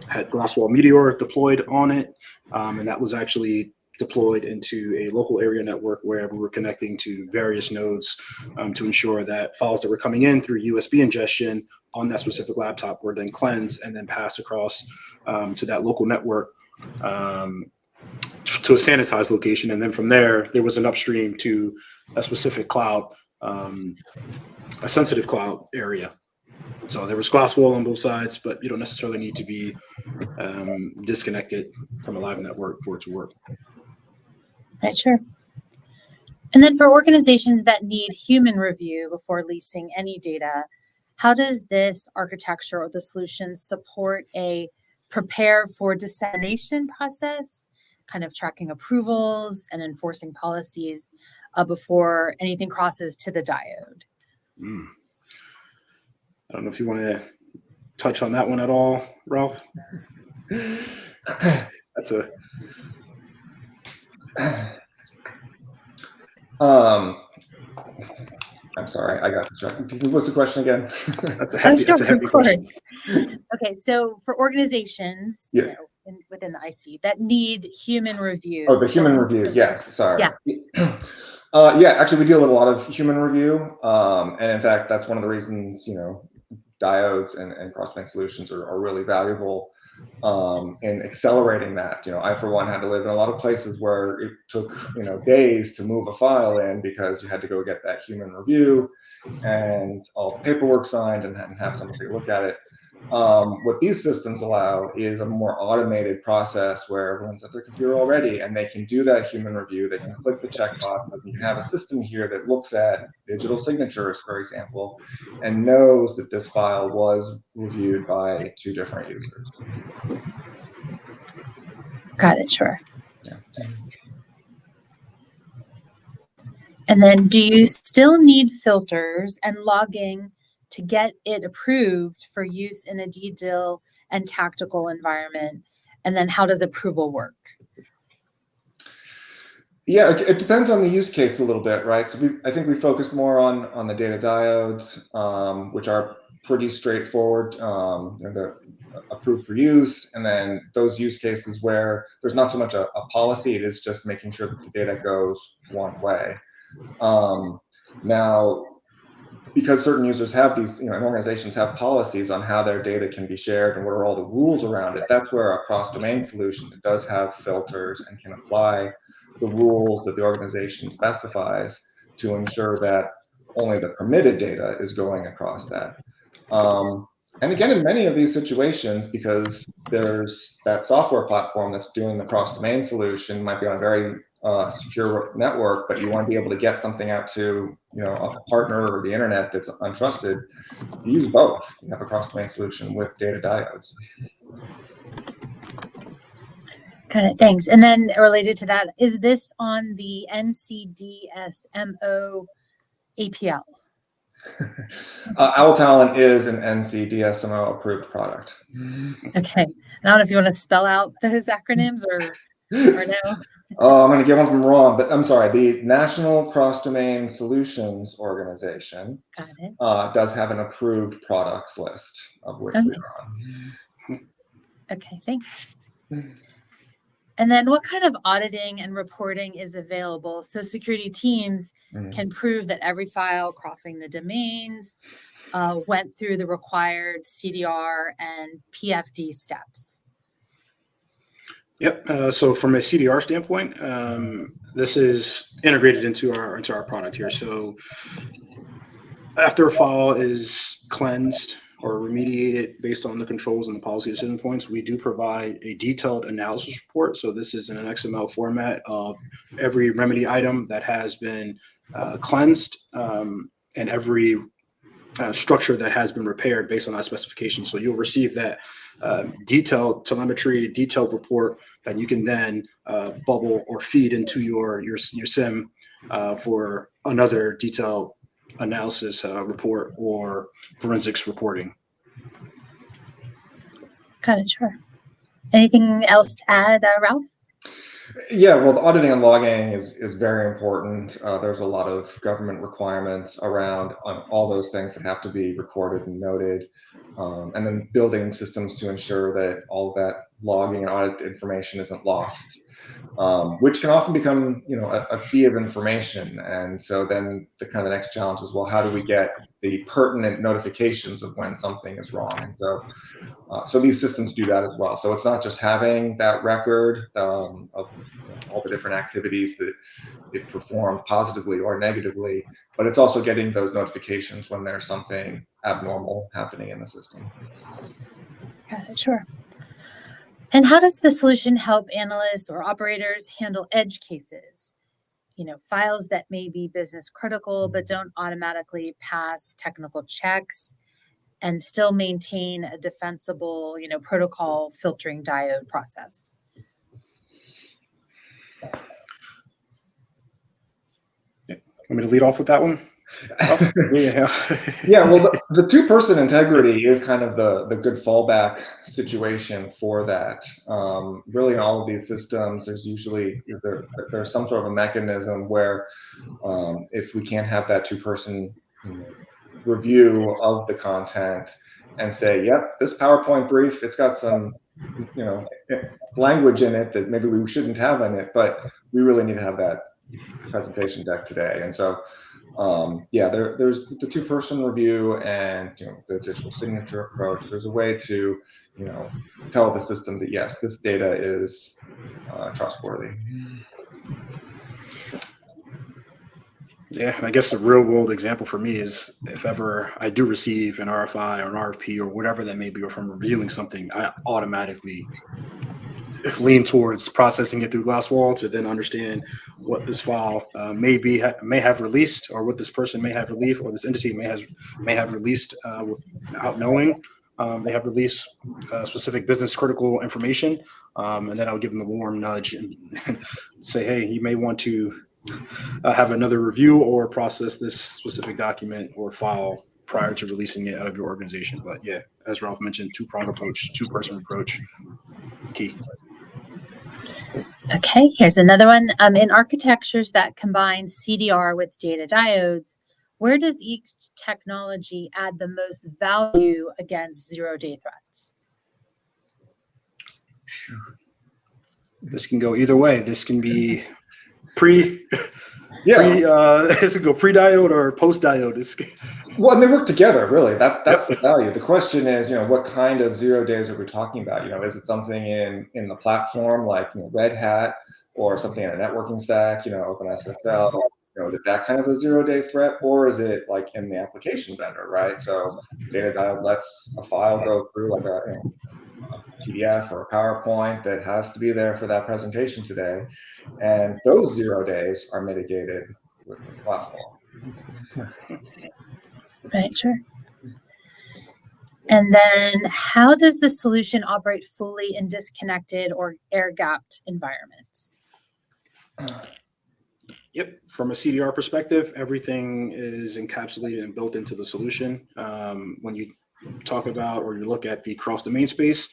had Glasswall Meteor deployed on it, and that was actually deployed into a local area network where we were connecting to various nodes to ensure that files that were coming in through USB ingestion on that specific laptop were then cleansed and then passed across to that local network to a sanitized location. And then from there was an upstream to a specific cloud, a sensitive cloud area. So there was Glasswall on both sides, but you don't necessarily need to be disconnected from a live network for it to work. Right, sure. And then for organizations that need human review before leasing any data, how does this architecture or the solution support a prepare for dissemination process, kind of tracking approvals and enforcing policies before anything crosses to the diode? I don't know if you want to touch on that one at all, Ralph. That's a... I'm sorry, I got distracted. What's the question again? That's a heavy question. Okay, so for organizations, yeah, within the IC that need human review. Oh, the human review. Yes, sorry. Yeah. Yeah, actually, we deal with a lot of human review, and in fact, that's one of the reasons diodes and cross-domain solutions are really valuable in accelerating that. I, for one, had to live in a lot of places where it took days to move a file in because you had to go get that human review and all the paperwork signed and have somebody look at it. What these systems allow is a more automated process where everyone's at their computer already and they can do that human review. They can click the checkbox. You can have a system here that looks at digital signatures, for example, and knows that this file was reviewed by 2 different users. Got it, sure. Yeah. And then do you still need filters and logging to get it approved for use in a DDIL and tactical environment? And then how does approval work? Yeah, it depends on the use case a little bit, right? So I think we focus more on the data diodes, which are pretty straightforward, they're approved for use, and then those use cases where there's not so much a policy, it is just making sure that the data goes one way. Now, because certain users have these, and organizations have policies on how their data can be shared and what are all the rules around it, that's where a cross-domain solution that does have filters and can apply the rules that the organization specifies to ensure that only the permitted data is going across that. And again, in many of these situations, because there's that software platform that's doing the cross-domain solution, might be on a very secure network, but you want to be able to get something out to a partner or the internet that's untrusted, you use both. You have a cross-domain solution with data diodes. Got it, thanks. And then related to that, is this on the NCDSMO APL? Owl Talent is an NCDSMO approved product. Okay. I don't know if you want to spell out those acronyms or no. I'm going to get one of them wrong, but I'm sorry. The National Cross-Domain Solutions Organization does have an approved products list of which we are on. Okay, thanks. And then what kind of auditing and reporting is available so security teams can prove that every file crossing the domains went through the required CDR and PFD steps? Yep. So from a CDR standpoint, this is integrated into our product here. So after a file is cleansed or remediated based on the controls and the policy decision points, we do provide a detailed analysis report. So this is in an XML format of every remedy item that has been cleansed and every structure that has been repaired based on that specification. So you'll receive that detailed telemetry, detailed report that you can then bubble or feed into your SIM for another detailed analysis report or forensics reporting. Got it, sure. Anything else to add, Ralph? Yeah, well, the auditing and logging is very important. There's a lot of government requirements around on all those things that have to be recorded and noted, and then building systems to ensure that all of that logging and audit information isn't lost, which can often become, a sea of information. And so then the next challenge is, well, how do we get the pertinent notifications of when something is wrong? And so these systems do that as well. So it's not just having that record of all the different activities that it performed positively or negatively, but it's also getting those notifications when there's something abnormal happening in the system. Got it, sure. And how does the solution help analysts or operators handle edge cases? Files that may be business critical but don't automatically pass technical checks and still maintain a defensible, protocol filtering diode process. Want me to lead off with that one? Oh, yeah. Yeah, well, the two-person integrity is kind of the good fallback situation for that. Really, in all of these systems, there's usually there's some sort of a mechanism where if we can't have that two-person review of the content and say, yep, this PowerPoint brief, it's got some language in it that maybe we shouldn't have in it, but we really need to have that presentation deck today. And so there's the two-person review and the digital signature approach. There's a way to tell the system that yes, this data is trustworthy. Yeah, and I guess the real world example for me is if ever I do receive an RFI or an RFP or whatever that may be, or from reviewing something, I automatically lean towards processing it through Glasswall to then understand what this file may have released, or what this person may have released, or this entity may have released without knowing they have released specific business critical information, and then I'll give them a warm nudge and say, hey, you may want to have another review or process this specific document or file prior to releasing it out of your organization. But yeah, as Ralph mentioned, two-pronged approach, two-person approach, key. Okay, here's another one. In architectures that combine CDR with data diodes, where does each technology add the most value against zero-day threats? This can go either way. This can be this can go pre-diode or post-diode. Well, and they work together, really. That's the value. The question is, what kind of 0 days are we talking about? Is it something in the platform like Red Hat, or something in a networking stack, OpenSSL? Is it that kind of a 0-day threat, or is it like in the application vendor, right? So data diode lets a file go through like a PDF or a PowerPoint that has to be there for that presentation today, and those 0 days are mitigated with Glasswall. Right, sure. And then how does the solution operate fully in disconnected or air-gapped environments? Yep. From a CDR perspective, everything is encapsulated and built into the solution. When you talk about or you look at the cross-domain space,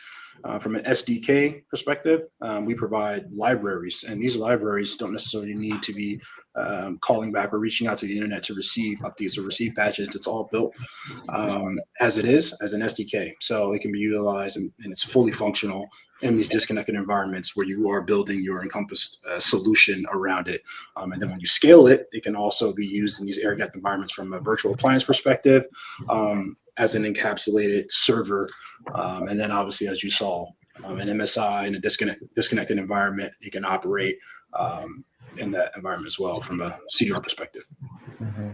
from an SDK perspective, we provide libraries, and these libraries don't necessarily need to be calling back or reaching out to the internet to receive updates or receive patches. It's all built as it is, as an SDK. So it can be utilized and it's fully functional in these disconnected environments where you are building your encompassed solution around it. And then when you scale it, it can also be used in these air-gapped environments from a virtual appliance perspective, as an encapsulated server. And then obviously, as you saw, an MSI in a disconnected environment, you can operate in that environment as well from a CDR perspective. Mm-hmm.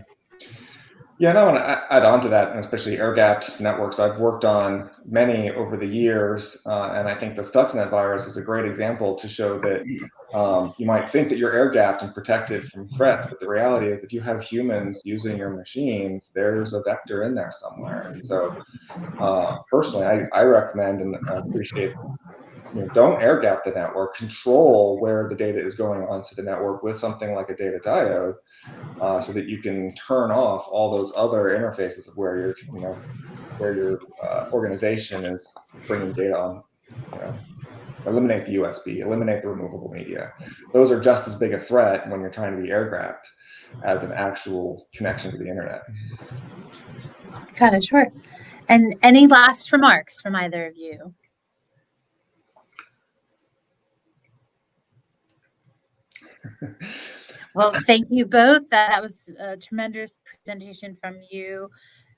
Yeah, and I want to add on to that, and especially air-gapped networks. I've worked on many over the years, and I think the Stuxnet virus is a great example to show that you might think that you're air-gapped and protected from threats, but the reality is if you have humans using your machines, there's a vector in there somewhere. And so personally, I recommend and appreciate, don't air-gap the network. Control where the data is going onto the network with something like a data diode, so that you can turn off all those other interfaces of where your organization is bringing data eliminate the USB, eliminate the removable media. Those are just as big a threat when you're trying to be air-gapped as an actual connection to the internet. Got it, sure. And any last remarks from either of you? Well, thank you both. That was a tremendous presentation from you,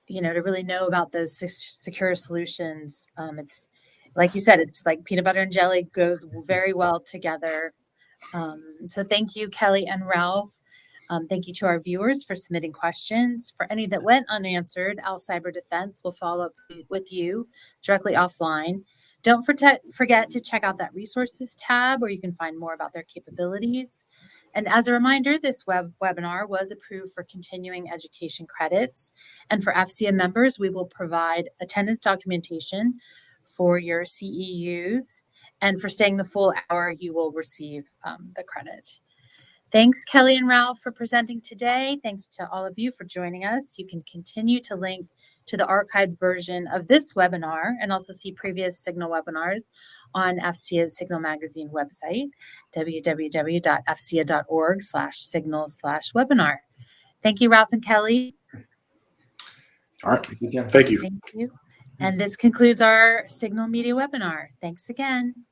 to really know about those secure solutions. It's like you said, it's like peanut butter and jelly goes very well together. So thank you, Kelly and Ralph. Thank you to our viewers for submitting questions. For any that went unanswered, Al Cyber Defense will follow up with you directly offline. Don't forget to check out that resources tab where you can find more about their capabilities. And as a reminder, this webinar was approved for continuing education credits. And for FCA members, we will provide attendance documentation for your CEUs. And for staying the full hour, you will receive the credit. Thanks, Kelly and Ralph, for presenting today. Thanks to all of you for joining us. You can continue to link to the archived version of this webinar and also see previous Signal webinars on FCA's Signal Magazine website, www.fca.org/signal/webinar. Thank you, Ralph and Kelly. All right. Thank you. Thank you. Thank you. And this concludes our Signal Media webinar. Thanks again.